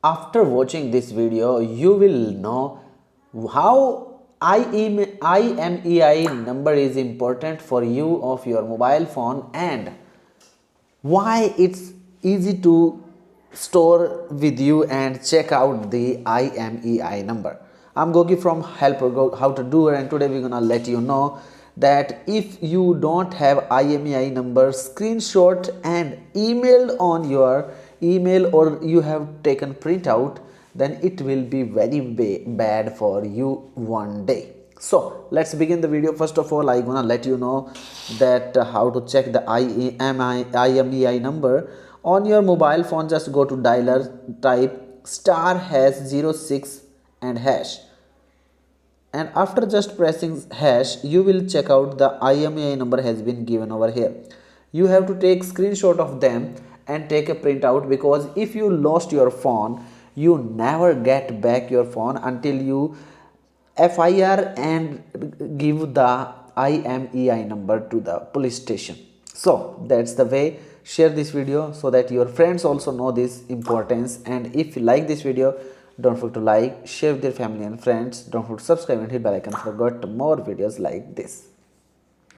After watching this video, you will know how IMEI number is important for you of your mobile phone and why it's easy to store with you and check out the IMEI number. I'm Gogi from Helper How to Do It, and today we're gonna let you know that if you don't have IMEI number screenshot and emailed on your email or you have taken printout, then it will be very bad for you one day. So let's begin the video. First of all, I'm gonna let you know that how to check the IMEI number on your mobile phone. Just go to dialer, type *#06 and hash, and after just pressing hash you will check out the IMEI number has been given over here. You have to take screenshot of them and take a printout, because if you lost your phone you never get back your phone until you FIR and give the IMEI number to the police station. So that's the way. Share this video so that your friends also know this importance, and if you like this video, don't forget to like, share with your family and friends. Don't forget to subscribe and hit bell icon for more videos like this.